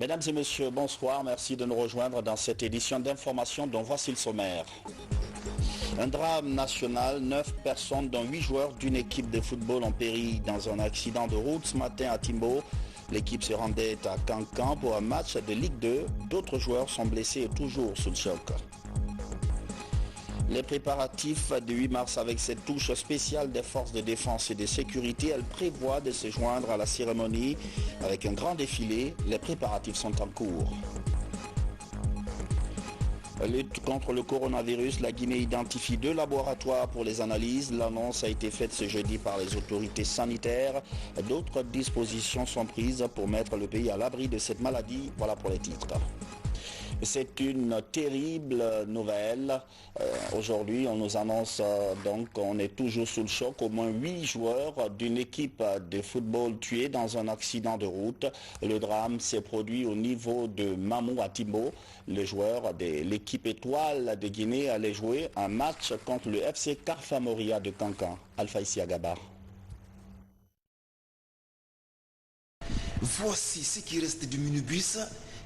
Mesdames et messieurs, bonsoir. Merci de nous rejoindre dans cette édition d'information dont voici le sommaire. Un drame national, 9 personnes dont 8 joueurs d'une équipe de football ont péri dans un accident de route ce matin à Timbo. L'équipe se rendait à Cancan pour un match de Ligue 2. D'autres joueurs sont blessés et toujours sous le choc. Les préparatifs du 8 mars avec cette touche spéciale des forces de défense et de sécurité, elle prévoit de se joindre à la cérémonie avec un grand défilé. Les préparatifs sont en cours. Lutte contre le coronavirus, la Guinée identifie 2 laboratoires pour les analyses. L'annonce a été faite ce jeudi par les autorités sanitaires. D'autres dispositions sont prises pour mettre le pays à l'abri de cette maladie. Voilà pour les titres. C'est une terrible nouvelle. Aujourd'hui, on nous annonce donc qu'on est toujours sous le choc. Au moins 8 joueurs d'une équipe de football tués dans un accident de route. Le drame s'est produit au niveau de Mamou à Timbo. Le joueur de l'équipe étoile de Guinée allait jouer un match contre le FC Carfa Moria de Cancan. Alpha Issia Gabar. Voici ce qui reste du minibus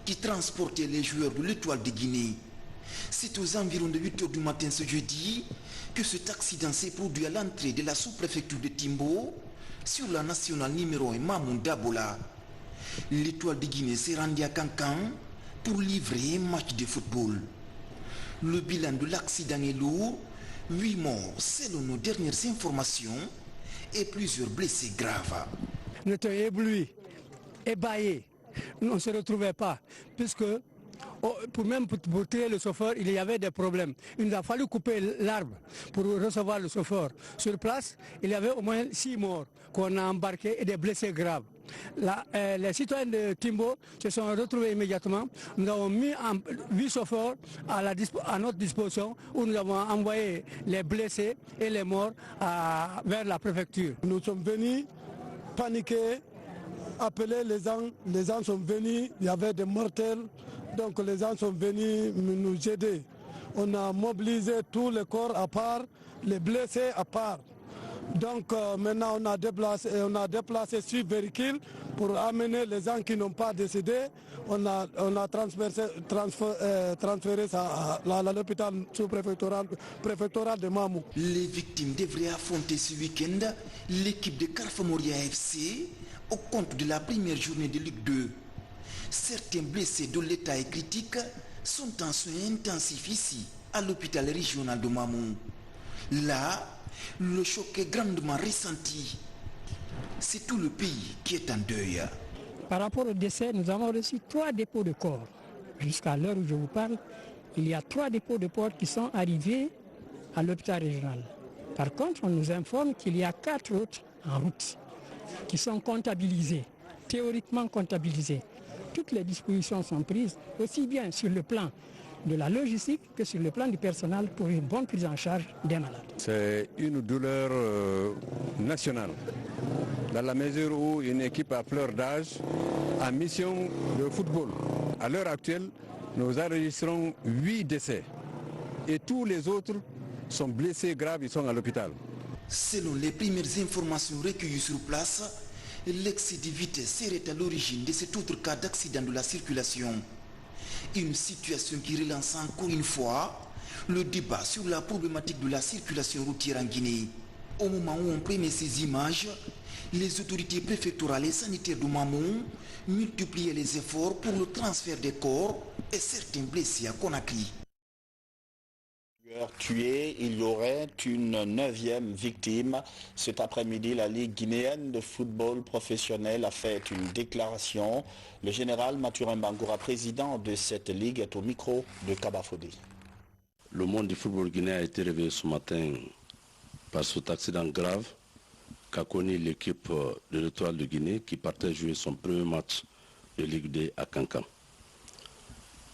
qui transportait les joueurs de l'Étoile de Guinée. C'est aux environs de 8 h du matin ce jeudi que cet accident s'est produit à l'entrée de la sous-préfecture de Timbo sur la nationale numéro 1 Mamoun Dabola. L'Étoile de Guinée s'est rendue à Cancan pour livrer un match de football. Le bilan de l'accident est lourd, 8 morts selon nos dernières informations et plusieurs blessés graves. Nous étions éblouis, ébahis. Nous, on ne se retrouvait pas, puisque pour tirer le chauffeur, il y avait des problèmes. Il nous a fallu couper l'arbre pour recevoir le chauffeur. Sur place, il y avait au moins 6 morts qu'on a embarqués et des blessés graves. Les citoyens de Timbo se sont retrouvés immédiatement. Nous avons mis 8 chauffeurs à notre disposition, où nous avons envoyé les blessés et les morts vers la préfecture. Nous sommes venus paniquer, appeler les gens sont venus, il y avait des mortels, donc les gens sont venus nous aider. On a mobilisé tous les corps à part, les blessés à part. Donc maintenant on a déplacé 6 véhicules pour amener les gens qui n'ont pas décédé. On a transféré ça à l'hôpital sous-préfectoral de Mamou. Les victimes devraient affronter ce week-end l'équipe de Carfa Moria FC au compte de la première journée de Ligue 2. Certains blessés dont l'état est critique sont en soins intensifs ici, à l'hôpital régional de Mamou. Là, le choc est grandement ressenti. C'est tout le pays qui est en deuil. Par rapport au décès, nous avons reçu 3 dépôts de corps. Jusqu'à l'heure où je vous parle, il y a 3 dépôts de corps qui sont arrivés à l'hôpital régional. Par contre, on nous informe qu'il y a 4 autres en route qui sont comptabilisés, théoriquement comptabilisés. Toutes les dispositions sont prises, aussi bien sur le plan de la logistique que sur le plan du personnel pour une bonne prise en charge des malades. C'est une douleur nationale, dans la mesure où une équipe à fleur d'âge a mission de football. À l'heure actuelle, nous enregistrons 8 décès et tous les autres sont blessés graves, ils sont à l'hôpital. Selon les premières informations recueillies sur place, l'excès de vitesse serait à l'origine de cet autre cas d'accident de la circulation. Une situation qui relance encore une fois le débat sur la problématique de la circulation routière en Guinée. Au moment où on prenait ces images, les autorités préfectorales et sanitaires de Mamou multipliaient les efforts pour le transfert des corps et certains blessés à Conakry. Tués, il y aurait une 9e victime. Cet après-midi, la Ligue guinéenne de football professionnel a fait une déclaration. Le général Mathurin Bangoura, président de cette ligue, est au micro de Kabafodi. Le monde du football guinéen a été réveillé ce matin par cet accident grave qu'a connu l'équipe de l'Étoile de Guinée qui partait jouer son premier match de Ligue 2 à Cancan.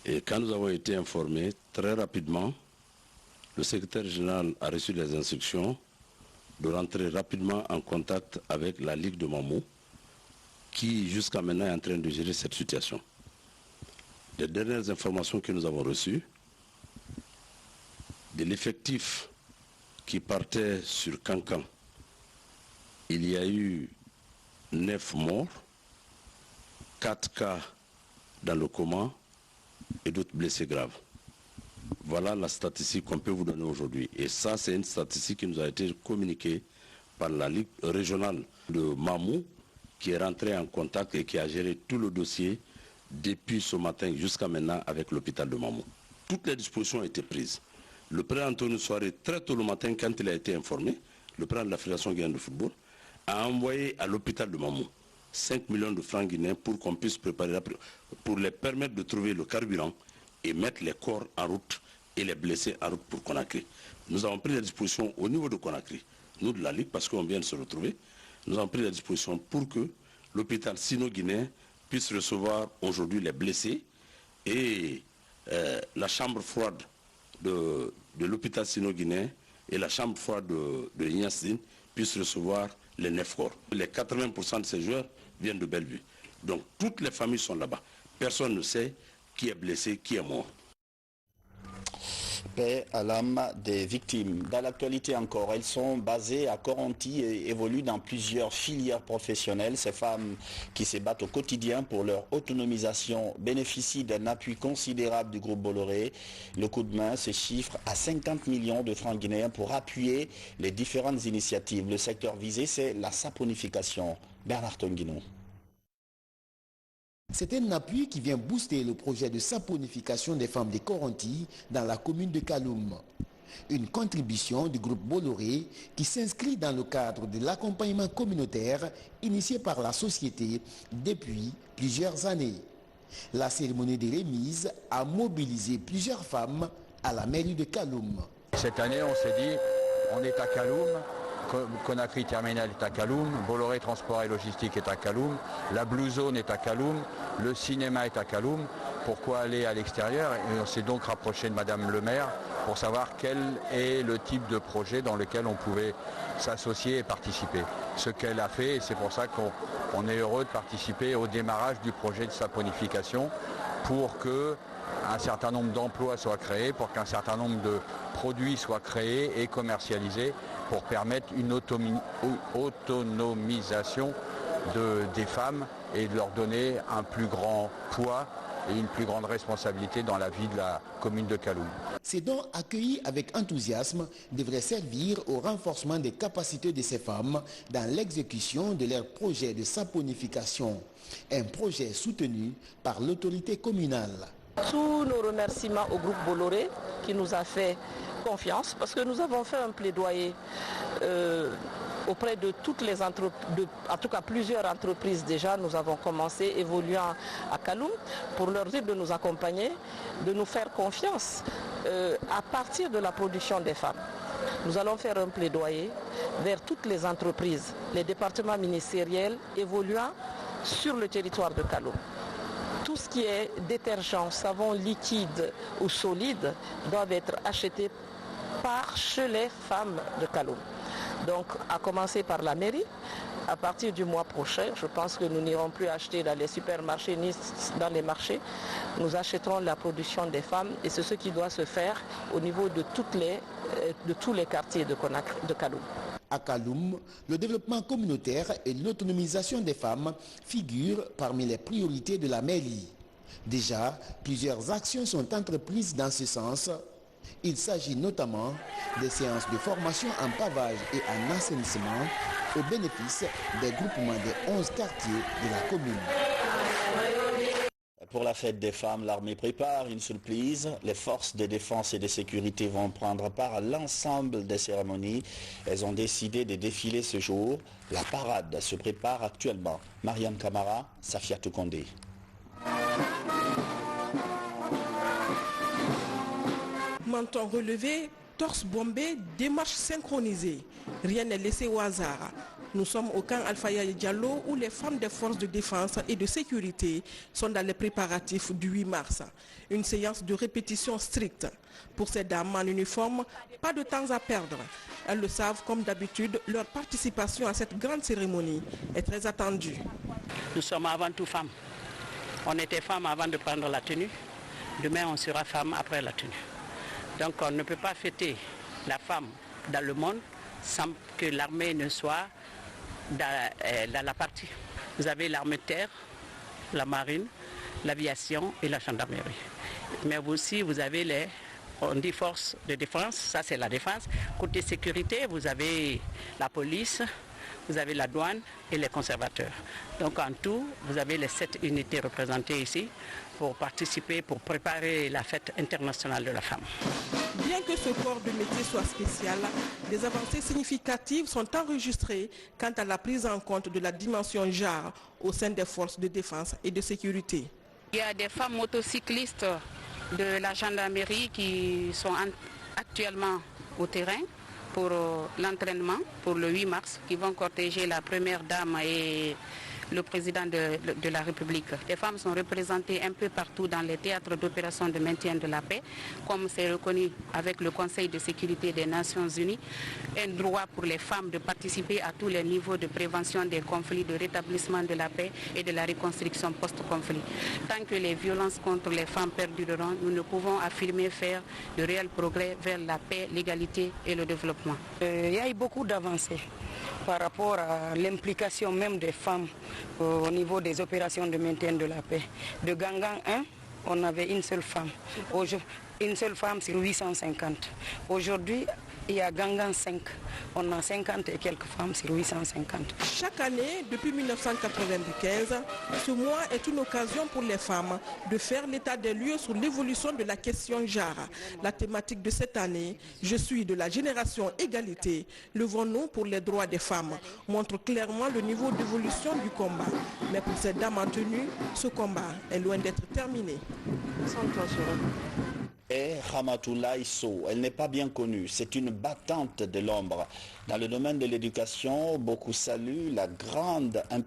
Et quand nous avons été informés, très rapidement, le secrétaire général a reçu les instructions de rentrer rapidement en contact avec la Ligue de Mamou, qui jusqu'à maintenant est en train de gérer cette situation. Les dernières informations que nous avons reçues, de l'effectif qui partait sur Cancan, il y a eu 9 morts, 4 cas dans le coma et d'autres blessés graves. Voilà la statistique qu'on peut vous donner aujourd'hui. Et ça, c'est une statistique qui nous a été communiquée par la Ligue régionale de Mamou, qui est rentrée en contact et qui a géré tout le dossier depuis ce matin jusqu'à maintenant avec l'hôpital de Mamou. Toutes les dispositions ont été prises. Le président Antonio Soare, très tôt le matin, quand il a été informé, le président de la Fédération guinéenne de football, a envoyé à l'hôpital de Mamou 5 millions de francs guinéens pour qu'on puisse préparer, pour les permettre de trouver le carburant et mettre les corps en route et les blessés en route pour Conakry. Nous avons pris les dispositions au niveau de Conakry, nous de la Ligue, parce qu'on vient de se retrouver, nous avons pris les dispositions pour que l'hôpital sino-guinéen puisse recevoir aujourd'hui les blessés et la chambre froide de l'hôpital sino-guinéen et la chambre froide de Ignace puissent recevoir les 9 corps. Les 80% de ces joueurs viennent de Bellevue. Donc toutes les familles sont là-bas. Personne ne sait qui est blessé, qui est mort. Paix à l'âme des victimes. Dans l'actualité encore, elles sont basées à Coronti et évoluent dans plusieurs filières professionnelles. Ces femmes qui se battent au quotidien pour leur autonomisation bénéficient d'un appui considérable du groupe Bolloré. Le coup de main se chiffre à 50 millions de francs guinéens pour appuyer les différentes initiatives. Le secteur visé, c'est la saponification. Bernard Tonguino. C'est un appui qui vient booster le projet de saponification des femmes de Coronti dans la commune de Kaloum. Une contribution du groupe Bolloré qui s'inscrit dans le cadre de l'accompagnement communautaire initié par la société depuis plusieurs années. La cérémonie de remise a mobilisé plusieurs femmes à la mairie de Kaloum. Cette année, on s'est dit, on est à Kaloum. Conakry Terminal est à Kaloum, Bolloré Transport et Logistique est à Kaloum, la Blue Zone est à Kaloum, le cinéma est à Kaloum. Pourquoi aller à l'extérieur? Et on s'est donc rapproché de Madame le maire pour savoir quel est le type de projet dans lequel on pouvait s'associer et participer. Ce qu'elle a fait, et c'est pour ça qu'on est heureux de participer au démarrage du projet de saponification pour que un certain nombre d'emplois soient créés, pour qu'un certain nombre de produits soient créés et commercialisés pour permettre une autonomisation des femmes et de leur donner un plus grand poids et une plus grande responsabilité dans la vie de la commune de Kaloum. Ces dons accueillis avec enthousiasme devraient servir au renforcement des capacités de ces femmes dans l'exécution de leur projet de saponification, un projet soutenu par l'autorité communale. Tous nos remerciements au groupe Bolloré qui nous a fait confiance parce que nous avons fait un plaidoyer auprès de toutes les entreprises, en tout cas plusieurs entreprises déjà. Nous avons commencé évoluant à Kaloum pour leur dire de nous accompagner, de nous faire confiance à partir de la production des femmes. Nous allons faire un plaidoyer vers toutes les entreprises, les départements ministériels évoluant sur le territoire de Kaloum. Tout ce qui est détergent, savon liquide ou solide doivent être achetés chez les femmes de Kaloum. Donc à commencer par la mairie, à partir du mois prochain, je pense que nous n'irons plus acheter dans les supermarchés ni dans les marchés. Nous achèterons la production des femmes et c'est ce qui doit se faire au niveau de tous les quartiers de Kaloum. À Kaloum, le développement communautaire et l'autonomisation des femmes figurent parmi les priorités de la mairie. Déjà, plusieurs actions sont entreprises dans ce sens. Il s'agit notamment des séances de formation en pavage et en assainissement au bénéfice des groupements des 11 quartiers de la commune. Pour la fête des femmes, l'armée prépare une surprise. Les forces de défense et de sécurité vont prendre part à l'ensemble des cérémonies. Elles ont décidé de défiler ce jour. La parade se prépare actuellement. Mariam Kamara, Safiatou Kondé. Menton relevé, torse bombé, démarche synchronisée. Rien n'est laissé au hasard. Nous sommes au camp Alfaya Diallo où les femmes des forces de défense et de sécurité sont dans les préparatifs du 8 mars. Une séance de répétition stricte. Pour ces dames en uniforme, pas de temps à perdre. Elles le savent comme d'habitude, leur participation à cette grande cérémonie est très attendue. Nous sommes avant tout femmes. On était femmes avant de prendre la tenue. Demain, on sera femmes après la tenue. Donc on ne peut pas fêter la femme dans le monde sans que l'armée ne soit dans la partie. Vous avez l'armée de terre, la marine, l'aviation et la gendarmerie. Mais aussi, vous avez on dit forces de défense, ça c'est la défense. Côté sécurité, vous avez la police, vous avez la douane et les conservateurs. Donc en tout, vous avez les 7 unités représentées ici pour participer, pour préparer la fête internationale de la femme. Bien que ce corps de métier soit spécial, des avancées significatives sont enregistrées quant à la prise en compte de la dimension genre au sein des forces de défense et de sécurité. Il y a des femmes motocyclistes de la gendarmerie qui sont actuellement au terrain pour l'entraînement pour le 8 mars, qui vont cortéger la première dame et le président de la République. Les femmes sont représentées un peu partout dans les théâtres d'opération de maintien de la paix, comme c'est reconnu avec le Conseil de sécurité des Nations Unies, un droit pour les femmes de participer à tous les niveaux de prévention des conflits, de rétablissement de la paix et de la reconstruction post-conflit. Tant que les violences contre les femmes perdureront, nous ne pouvons affirmer faire de réels progrès vers la paix, l'égalité et le développement. Il y a eu beaucoup d'avancées par rapport à l'implication même des femmes au niveau des opérations de maintien de la paix. De Gangan 1, on avait une seule femme. Une seule femme sur 850. Aujourd'hui, il y a Gangan 5. On a 50 et quelques femmes sur 850. Chaque année, depuis 1995, ce mois est une occasion pour les femmes de faire l'état des lieux sur l'évolution de la question genre. La thématique de cette année, je suis de la génération égalité, levons-nous pour les droits des femmes, montre clairement le niveau d'évolution du combat. Mais pour ces dames en tenue, ce combat est loin d'être terminé. Et Ramatoulaye Sow, elle n'est pas bien connue, c'est une battante de l'ombre. Dans le domaine de l'éducation, beaucoup saluent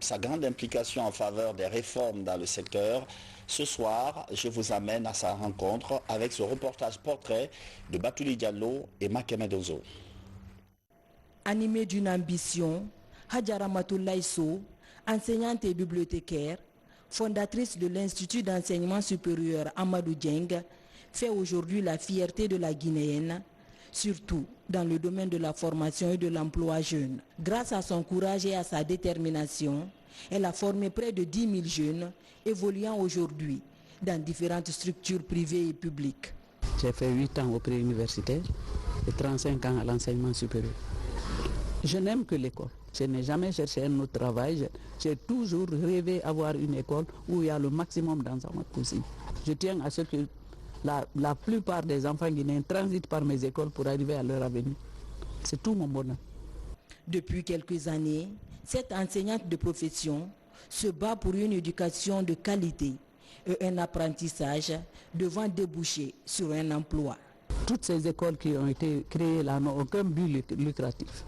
sa grande implication en faveur des réformes dans le secteur. Ce soir, je vous amène à sa rencontre avec ce reportage portrait de Batouli Diallo et Makeme Dozo. Animée d'une ambition, Hadja Ramatoulaye Sow, enseignante et bibliothécaire, fondatrice de l'Institut d'enseignement supérieur Amadou Dieng, fait aujourd'hui la fierté de la Guinéenne, surtout dans le domaine de la formation et de l'emploi jeune. Grâce à son courage et à sa détermination, elle a formé près de 10 000 jeunes évoluant aujourd'hui dans différentes structures privées et publiques. J'ai fait 8 ans au préuniversitaire et 35 ans à l'enseignement supérieur. Je n'aime que l'école. Je n'ai jamais cherché un autre travail. J'ai toujours rêvé d'avoir une école où il y a le maximum d'enseignement possible. Je tiens à ce que la plupart des enfants guinéens transitent par mes écoles pour arriver à leur avenir. C'est tout mon bonheur. Depuis quelques années, cette enseignante de profession se bat pour une éducation de qualité et un apprentissage devant déboucher sur un emploi. Toutes ces écoles qui ont été créées là n'ont aucun but lucratif.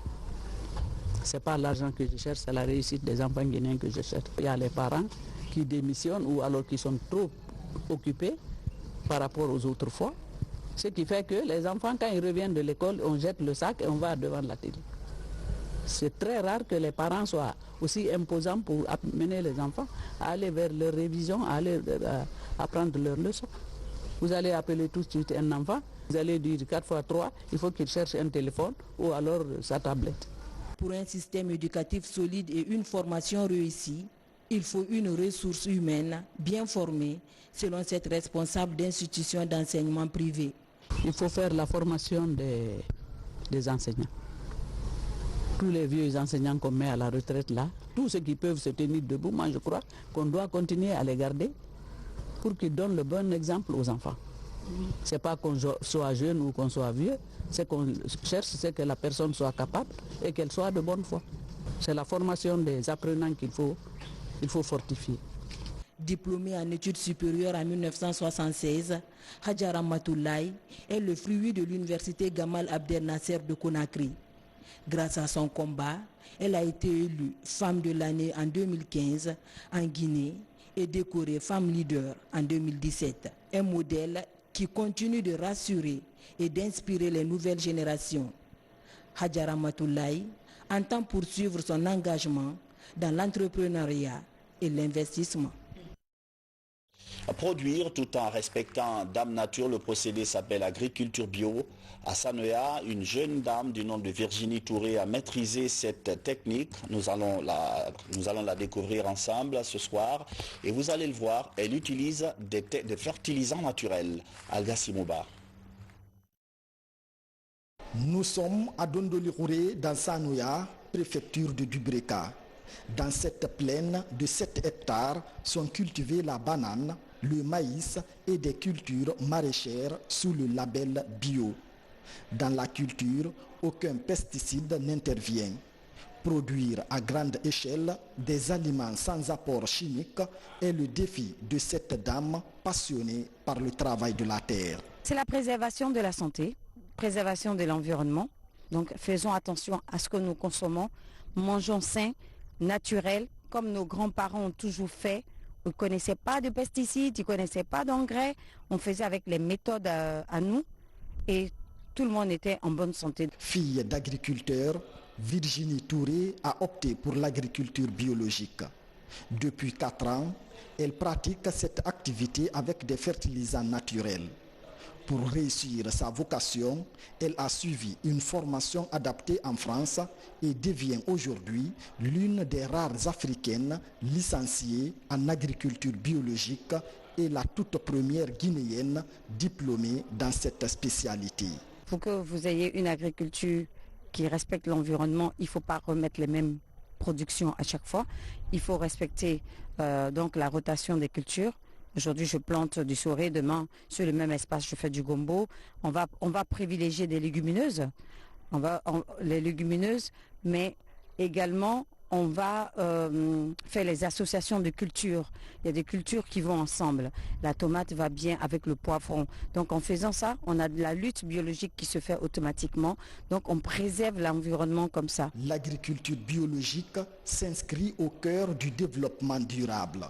Ce n'est pas l'argent que je cherche, c'est la réussite des enfants guinéens que je cherche. Il y a les parents qui démissionnent ou alors qui sont trop occupés par rapport aux autres fois. Ce qui fait que les enfants, quand ils reviennent de l'école, on jette le sac et on va devant la télé. C'est très rare que les parents soient aussi imposants pour amener les enfants à aller vers leur révision, à aller apprendre leurs leçons. Vous allez appeler tout de suite un enfant, vous allez dire 4 fois 3, il faut qu'il cherche un téléphone ou alors sa tablette. Pour un système éducatif solide et une formation réussie, il faut une ressource humaine bien formée, selon cette responsable d'institutions d'enseignement privé. Il faut faire la formation des enseignants. Tous les vieux enseignants qu'on met à la retraite là, tous ceux qui peuvent se tenir debout, moi je crois qu'on doit continuer à les garder pour qu'ils donnent le bon exemple aux enfants. Ce n'est pas qu'on soit jeune ou qu'on soit vieux, ce qu'on cherche, c'est que la personne soit capable et qu'elle soit de bonne foi. C'est la formation des apprenants qu'il faut fortifier. Diplômée en études supérieures en 1976, Hadja Ramatoulaye est le fruit de l'université Gamal Abdel Nasser de Conakry. Grâce à son combat, elle a été élue femme de l'année en 2015 en Guinée et décorée femme leader en 2017. Un modèle qui continue de rassurer et d'inspirer les nouvelles générations. Hadja Ramatoulaye entend poursuivre son engagement dans l'entrepreneuriat et l'investissement. Produire tout en respectant Dame Nature, le procédé s'appelle agriculture bio. À Sanoya, une jeune dame du nom de Virginie Touré a maîtrisé cette technique. Nous allons la découvrir ensemble ce soir. Et vous allez le voir, elle utilise des fertilisants naturels. Alga Simouba. Nous sommes à Dondolirouré, dans Sanoya, préfecture de Dubreka. Dans cette plaine de 7 hectares sont cultivées la banane, le maïs et des cultures maraîchères sous le label bio. Dans la culture, aucun pesticide n'intervient. Produire à grande échelle des aliments sans apport chimique est le défi de cette dame passionnée par le travail de la terre. C'est la préservation de la santé, préservation de l'environnement. Donc faisons attention à ce que nous consommons, mangeons sain, naturel, comme nos grands-parents ont toujours fait. Ils ne connaissaient pas de pesticides, ils ne connaissaient pas d'engrais. On faisait avec les méthodes à nous et tout le monde était en bonne santé. Fille d'agriculteur, Virginie Touré a opté pour l'agriculture biologique. Depuis 4 ans, elle pratique cette activité avec des fertilisants naturels. Pour réussir sa vocation, elle a suivi une formation adaptée en France et devient aujourd'hui l'une des rares africaines licenciées en agriculture biologique et la toute première guinéenne diplômée dans cette spécialité. Pour que vous ayez une agriculture qui respecte l'environnement, il ne faut pas remettre les mêmes productions à chaque fois. Il faut respecter donc la rotation des cultures. Aujourd'hui, je plante du soré, demain, sur le même espace, je fais du gombo. On va privilégier des légumineuses, les légumineuses, mais également, on va faire les associations de cultures. Il y a des cultures qui vont ensemble. La tomate va bien avec le poivron. Donc, en faisant ça, on a de la lutte biologique qui se fait automatiquement. Donc, on préserve l'environnement comme ça. L'agriculture biologique s'inscrit au cœur du développement durable.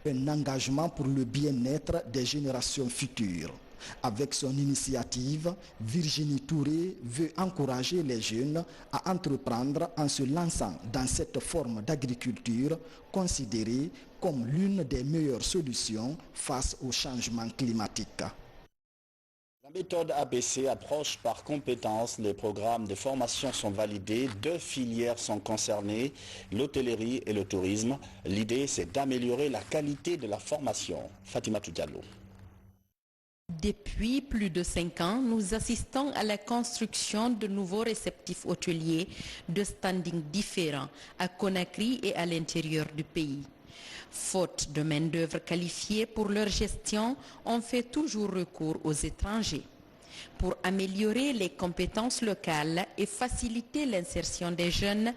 Un engagement pour le bien-être des générations futures. Avec son initiative, Virginie Touré veut encourager les jeunes à entreprendre en se lançant dans cette forme d'agriculture considérée comme l'une des meilleures solutions face au changement climatique. La méthode ABC approche par compétences. Les programmes de formation sont validés. 2 filières sont concernées, l'hôtellerie et le tourisme. L'idée, c'est d'améliorer la qualité de la formation. Fatima Diallo. Depuis plus de 5 ans, nous assistons à la construction de nouveaux réceptifs hôteliers de standing différents à Conakry et à l'intérieur du pays. Faute de main-d'œuvre qualifiée pour leur gestion, on fait toujours recours aux étrangers. Pour améliorer les compétences locales et faciliter l'insertion des jeunes,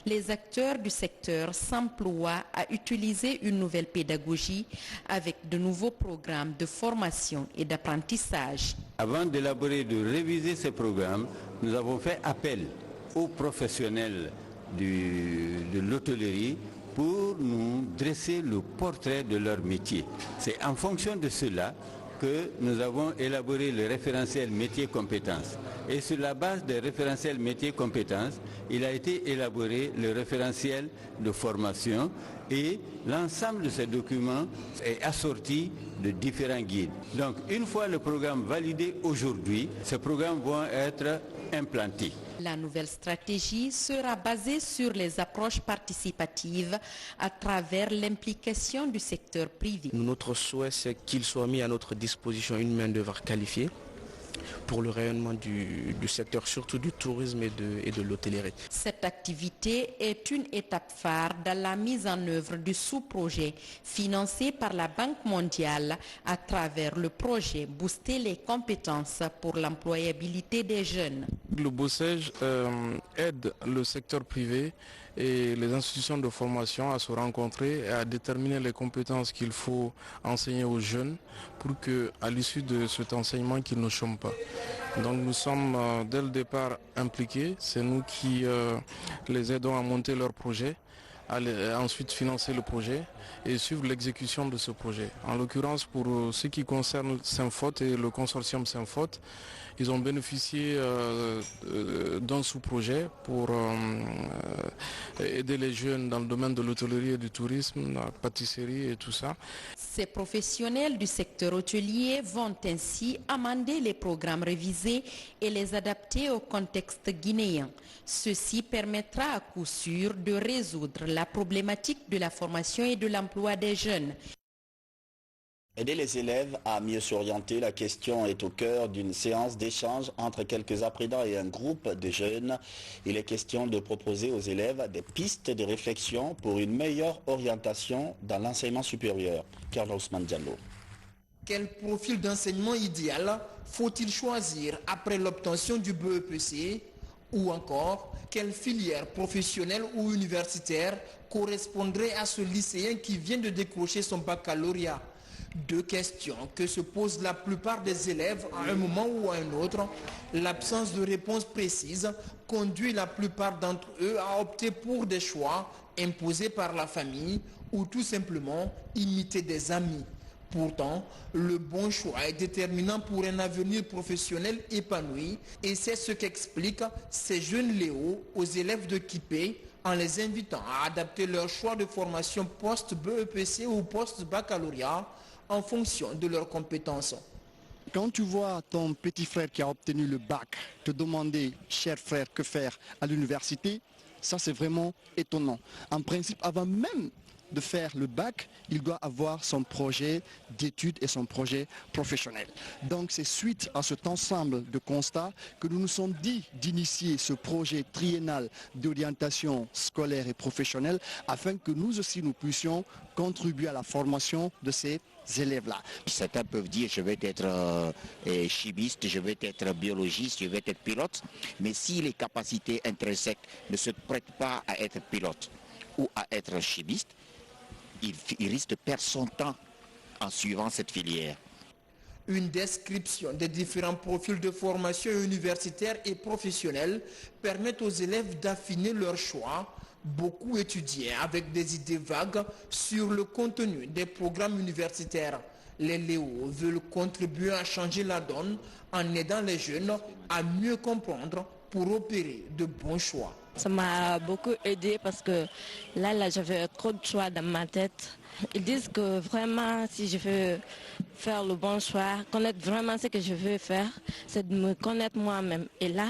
les acteurs du secteur s'emploient à utiliser une nouvelle pédagogie avec de nouveaux programmes de formation et d'apprentissage. Avant d'élaborer et de réviser ces programmes, nous avons fait appel aux professionnels de l'hôtellerie pour nous dresser le portrait de leur métier. C'est en fonction de cela que nous avons élaboré le référentiel métier-compétences. Et sur la base des référentiels métier-compétences, il a été élaboré le référentiel de formation et l'ensemble de ces documents est assorti de différents guides. Donc une fois le programme validé aujourd'hui, ces programmes vont être implantés. La nouvelle stratégie sera basée sur les approches participatives à travers l'implication du secteur privé. Notre souhait, c'est qu'il soit mis à notre disposition une main-d'œuvre qualifiée pour le rayonnement du secteur, surtout du tourisme et de l'hôtellerie. Cette activité est une étape phare dans la mise en œuvre du sous-projet financé par la Banque mondiale à travers le projet Booster les compétences pour l'employabilité des jeunes. Le BOSEJ aide le secteur privé et les institutions de formation à se rencontrer et à déterminer les compétences qu'il faut enseigner aux jeunes pour qu'à l'issue de cet enseignement, qu'ils ne chôment pas. Donc nous sommes dès le départ impliqués, c'est nous qui les aidons à monter leur projet. ensuite financer le projet et suivre l'exécution de ce projet. En l'occurrence, pour ce qui concerne Saint-Faute et le consortium Saint-Faute, ils ont bénéficié d'un sous-projet pour aider les jeunes dans le domaine de l'hôtellerie et du tourisme, la pâtisserie et tout ça. Ces professionnels du secteur hôtelier vont ainsi amender les programmes révisés et les adapter au contexte guinéen. Ceci permettra à coup sûr de résoudre la problématique de la formation et de l'emploi des jeunes. Aider les élèves à mieux s'orienter, la question est au cœur d'une séance d'échange entre quelques apprenants et un groupe de jeunes. Il est question de proposer aux élèves des pistes de réflexion pour une meilleure orientation dans l'enseignement supérieur. Kerna Ousmane Diallo. Quel profil d'enseignement idéal faut-il choisir après l'obtention du BEPC? Ou encore, quelle filière professionnelle ou universitaire correspondrait à ce lycéen qui vient de décrocher son baccalauréat? Deux questions que se posent la plupart des élèves à un moment ou à un autre. L'absence de réponse précise conduit la plupart d'entre eux à opter pour des choix imposés par la famille ou tout simplement imiter des amis. Pourtant, le bon choix est déterminant pour un avenir professionnel épanoui et c'est ce qu'expliquent ces jeunes Léo aux élèves de Kipé en les invitant à adapter leur choix de formation post-BEPC ou post-baccalauréat en fonction de leurs compétences. Quand tu vois ton petit frère qui a obtenu le bac te demander, cher frère, que faire à l'université, ça c'est vraiment étonnant. En principe, avant même de faire le bac, il doit avoir son projet d'études et son projet professionnel. Donc c'est suite à cet ensemble de constats que nous nous sommes dit d'initier ce projet triennal d'orientation scolaire et professionnelle afin que nous aussi nous puissions contribuer à la formation de ces élèves-là. Certains peuvent dire je vais être chimiste, je vais être biologiste, je vais être pilote, mais si les capacités intrinsèques ne se prêtent pas à être pilote ou à être chimiste, il risque de perdre son temps en suivant cette filière. Une description des différents profils de formation universitaire et professionnelle permet aux élèves d'affiner leur choix. Beaucoup étudiaient avec des idées vagues sur le contenu des programmes universitaires. Les Léo veulent contribuer à changer la donne en aidant les jeunes à mieux comprendre pour opérer de bons choix. Ça m'a beaucoup aidé parce que là j'avais trop de choix dans ma tête. Ils disent que vraiment si je veux faire le bon choix, connaître vraiment ce que je veux faire, c'est de me connaître moi-même. Et là,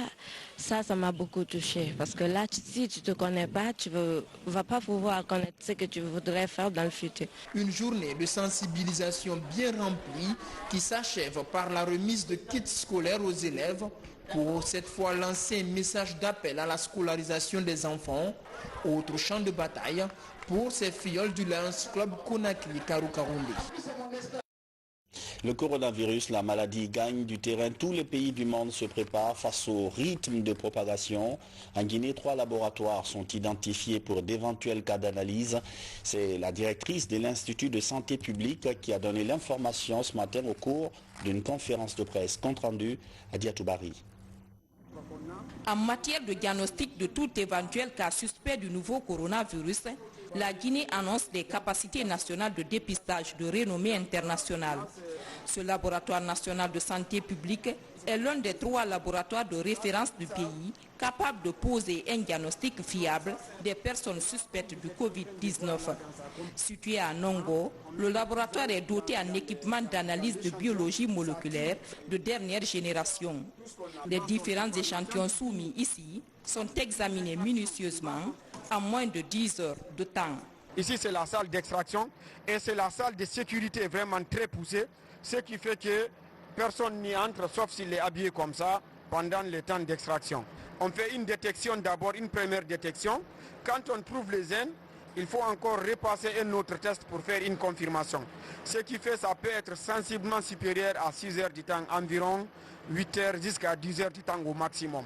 ça m'a beaucoup touché parce que là, si tu ne te connais pas, tu ne vas pas pouvoir connaître ce que tu voudrais faire dans le futur. Une journée de sensibilisation bien remplie qui s'achève par la remise de kits scolaires aux élèves pour cette fois lancer un message d'appel à la scolarisation des enfants. Autre champ de bataille pour ces filleuls du Lions Club Conakry Karoukaroundé. Le coronavirus, la maladie gagne du terrain. Tous les pays du monde se préparent face au rythme de propagation. En Guinée, 3 laboratoires sont identifiés pour d'éventuels cas d'analyse. C'est la directrice de l'Institut de santé publique qui a donné l'information ce matin au cours d'une conférence de presse. Compte rendu à Diatoubari. En matière de diagnostic de tout éventuel cas suspect du nouveau coronavirus, la Guinée annonce des capacités nationales de dépistage de renommée internationale. Ce laboratoire national de santé publique est l'un des 3 laboratoires de référence du pays capable de poser un diagnostic fiable des personnes suspectes du Covid-19. Situé à Nongo, le laboratoire est doté en équipement d'analyse de biologie moléculaire de dernière génération. Les différents échantillons soumis ici sont examinés minutieusement en moins de 10 heures de temps. Ici, c'est la salle d'extraction et c'est la salle de sécurité vraiment très poussée, ce qui fait que personne n'y entre sauf s'il est habillé comme ça pendant le temps d'extraction. On fait une détection d'abord, une première détection. Quand on trouve les gènes, il faut encore repasser un autre test pour faire une confirmation. Ce qui fait ça peut être sensiblement supérieur à 6 heures du temps, environ 8 heures jusqu'à 10 heures du temps au maximum.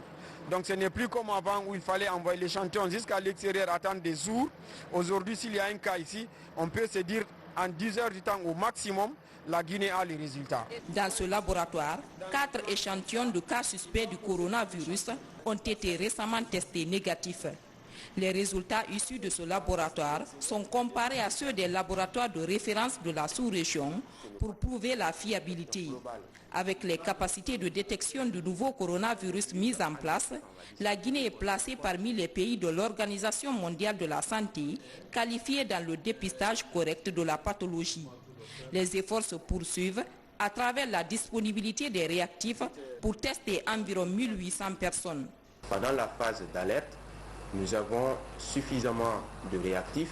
Donc ce n'est plus comme avant où il fallait envoyer l'échantillon jusqu'à l'extérieur, attendre des jours. Aujourd'hui, s'il y a un cas ici, on peut se dire en 10 heures du temps au maximum, la Guinée a les résultats. Dans ce laboratoire, 4 échantillons de cas suspects du coronavirus ont été récemment testés négatifs. Les résultats issus de ce laboratoire sont comparés à ceux des laboratoires de référence de la sous-région pour prouver la fiabilité. Avec les capacités de détection du nouveau coronavirus mises en place, la Guinée est placée parmi les pays de l'Organisation mondiale de la santé qualifiés dans le dépistage correct de la pathologie. Les efforts se poursuivent à travers la disponibilité des réactifs pour tester environ 1800 personnes. Pendant la phase d'alerte, nous avons suffisamment de réactifs,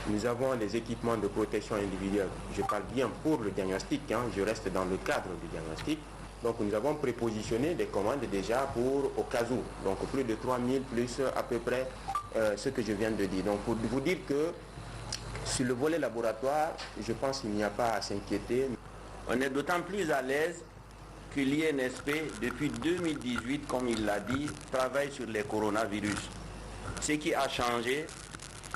nous avons les équipements de protection individuelle. Je parle bien pour le diagnostic, je reste dans le cadre du diagnostic. Donc nous avons prépositionné des commandes déjà pour au cas où. Donc plus de 3000 plus à peu près ce que je viens de dire. Donc pour vous dire que sur le volet laboratoire, je pense qu'il n'y a pas à s'inquiéter. On est d'autant plus à l'aise que l'INSP, depuis 2018, comme il l'a dit, travaille sur les coronavirus. Ce qui a changé,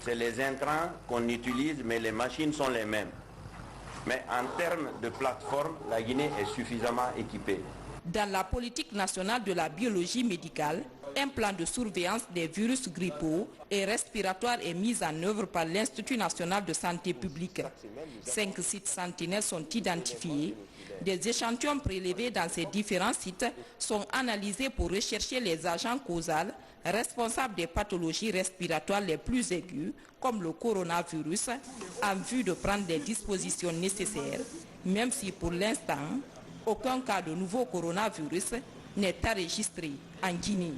c'est les intrants qu'on utilise, mais les machines sont les mêmes. Mais en termes de plateforme, la Guinée est suffisamment équipée. Dans la politique nationale de la biologie médicale, un plan de surveillance des virus grippaux et respiratoires est mis en œuvre par l'Institut national de santé publique. 5 sites sentinelles sont identifiés. Des échantillons prélevés dans ces différents sites sont analysés pour rechercher les agents causaux responsables des pathologies respiratoires les plus aiguës, comme le coronavirus, en vue de prendre des dispositions nécessaires, même si pour l'instant, aucun cas de nouveau coronavirus n'est enregistré en Guinée.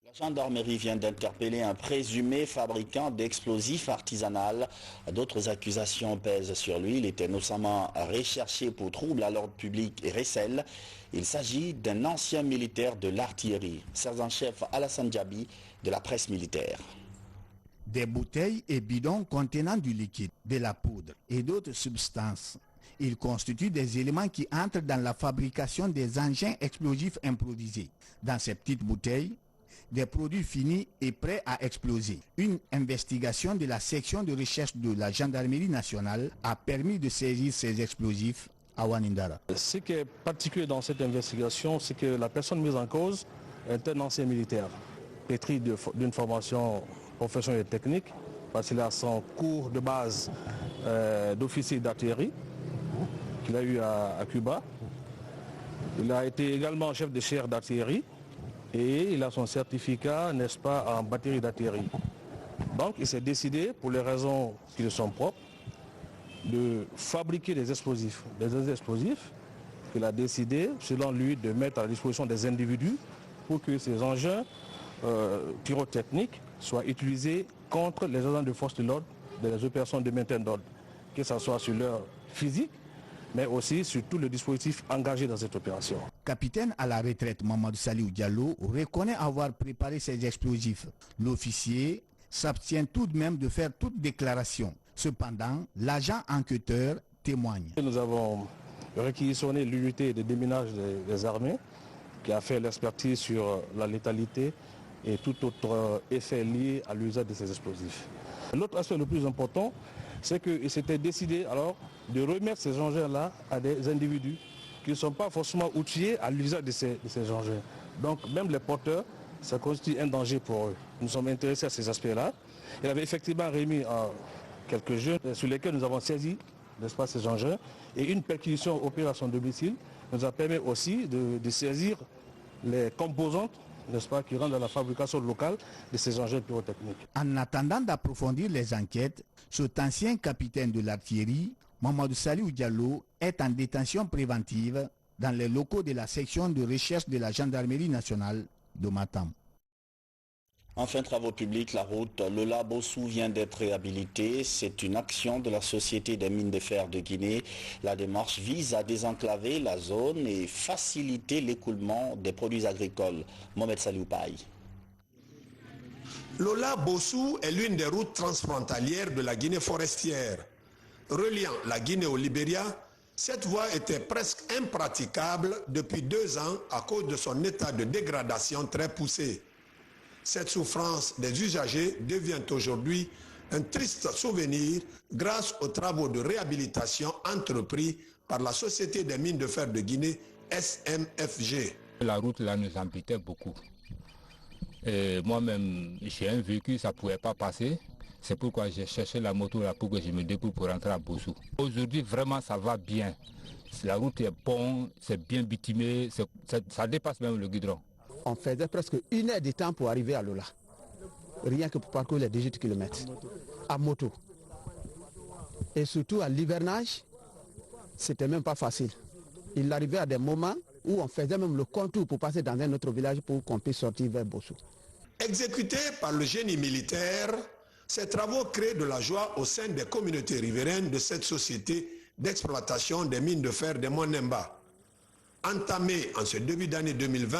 La gendarmerie vient d'interpeller un présumé fabricant d'explosifs artisanal. D'autres accusations pèsent sur lui. Il était notamment recherché pour trouble à l'ordre public et recel. Il s'agit d'un ancien militaire de l'artillerie. Sergent-chef Alassane Diaby de la presse militaire. Des bouteilles et bidons contenant du liquide, de la poudre et d'autres substances. Ils constituent des éléments qui entrent dans la fabrication des engins explosifs improvisés. Dans ces petites bouteilles, des produits finis et prêts à exploser. Une investigation de la section de recherche de la gendarmerie nationale a permis de saisir ces explosifs à Wanindara. Ce qui est particulier dans cette investigation, c'est que la personne mise en cause est un ancien militaire, pétri d'une formation professionnelle et technique, parce qu'il a son cours de base d'officier d'artillerie qu'il a eu à Cuba. Il a été également chef de chaire d'artillerie et il a son certificat, n'est-ce pas, en batterie d'artillerie. Donc il s'est décidé, pour les raisons qui lui sont propres, de fabriquer des explosifs. Des explosifs qu'il a décidé, selon lui, de mettre à la disposition des individus pour que ces engins pyrotechniques soient utilisés contre les agents de force de l'ordre, des opérations de maintien d'ordre, que ce soit sur leur physique, mais aussi sur tout le dispositif engagé dans cette opération. Capitaine à la retraite Mamadou Saliou Diallo reconnaît avoir préparé ces explosifs. L'officier s'abstient tout de même de faire toute déclaration. Cependant, l'agent enquêteur témoigne. Nous avons réquisitionné l'unité de déminage des armées qui a fait l'expertise sur la létalité et tout autre effet lié à l'usage de ces explosifs. L'autre aspect le plus important, c'est qu'il s'était décidé alors de remettre ces engins-là à des individus qui ne sont pas forcément outillés à l'usage de ces engins. Donc même les porteurs, ça constitue un danger pour eux. Nous sommes intéressés à ces aspects-là. Il avait effectivement remis quelques jeunes sur lesquels nous avons saisi, n'est-ce pas, ces engins, et une perquisition opérée à son domicile nous a permis aussi de saisir les composantes, n'est-ce pas, qui rendent à la fabrication locale de ces engins pyrotechniques. En attendant d'approfondir les enquêtes, cet ancien capitaine de l'artillerie, Mamadou Saliou Diallo, est en détention préventive dans les locaux de la section de recherche de la gendarmerie nationale de Matam. Enfin, travaux publics, la route Lola-Bossou vient d'être réhabilitée. C'est une action de la Société des mines de fer de Guinée. La démarche vise à désenclaver la zone et faciliter l'écoulement des produits agricoles. Mohamed Saliou Paye. Lola-Bossou est l'une des routes transfrontalières de la Guinée forestière. Reliant la Guinée au Libéria, cette voie était presque impraticable depuis 2 ans à cause de son état de dégradation très poussé. Cette souffrance des usagers devient aujourd'hui un triste souvenir grâce aux travaux de réhabilitation entrepris par la Société des mines de fer de Guinée, SMFG. La route là nous embêtait beaucoup. Moi-même, j'ai un véhicule, ça ne pouvait pas passer. C'est pourquoi j'ai cherché la moto là pour que je me débrouille pour rentrer à Bossou. Aujourd'hui, vraiment, ça va bien. La route est bonne, c'est bien bitumé, ça dépasse même le goudron. On faisait presque 1 heure de temps pour arriver à Lola. Rien que pour parcourir les 18 km à moto. Et surtout à l'hivernage, c'était même pas facile. Il arrivait à des moments où on faisait même le contour pour passer dans un autre village pour qu'on puisse sortir vers Bossou. Exécutés par le génie militaire, ces travaux créent de la joie au sein des communautés riveraines de cette société d'exploitation des mines de fer de Monemba. Entamé en ce début d'année 2020,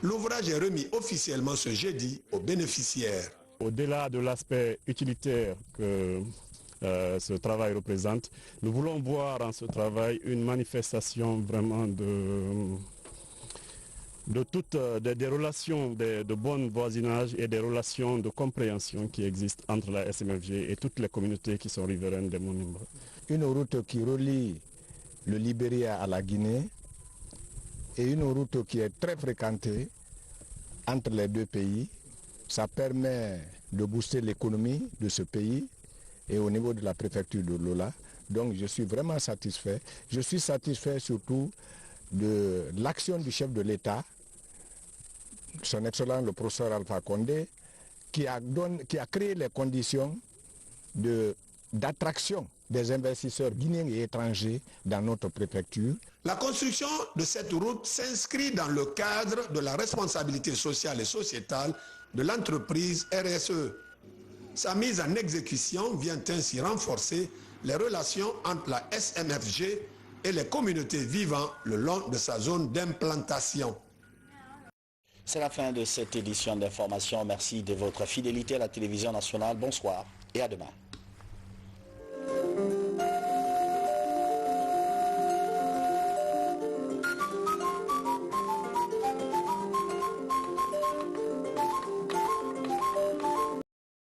l'ouvrage est remis officiellement ce jeudi aux bénéficiaires. Au-delà de l'aspect utilitaire que ce travail représente, nous voulons voir en ce travail une manifestation vraiment des relations de bon voisinage et des relations de compréhension qui existent entre la SMFG et toutes les communautés qui sont riveraines de Monemba. Une route qui relie le Libéria à la Guinée et une route qui est très fréquentée entre les deux pays. Ça permet de booster l'économie de ce pays et au niveau de la préfecture de Lola. Donc je suis vraiment satisfait. Je suis satisfait surtout de l'action du chef de l'État, son Excellence le professeur Alpha Condé, qui a créé les conditions d'attraction des investisseurs guinéens et étrangers dans notre préfecture. La construction de cette route s'inscrit dans le cadre de la responsabilité sociale et sociétale de l'entreprise RSE. Sa mise en exécution vient ainsi renforcer les relations entre la SMFG et les communautés vivant le long de sa zone d'implantation. C'est la fin de cette édition d'information. Merci de votre fidélité à la télévision nationale. Bonsoir et à demain.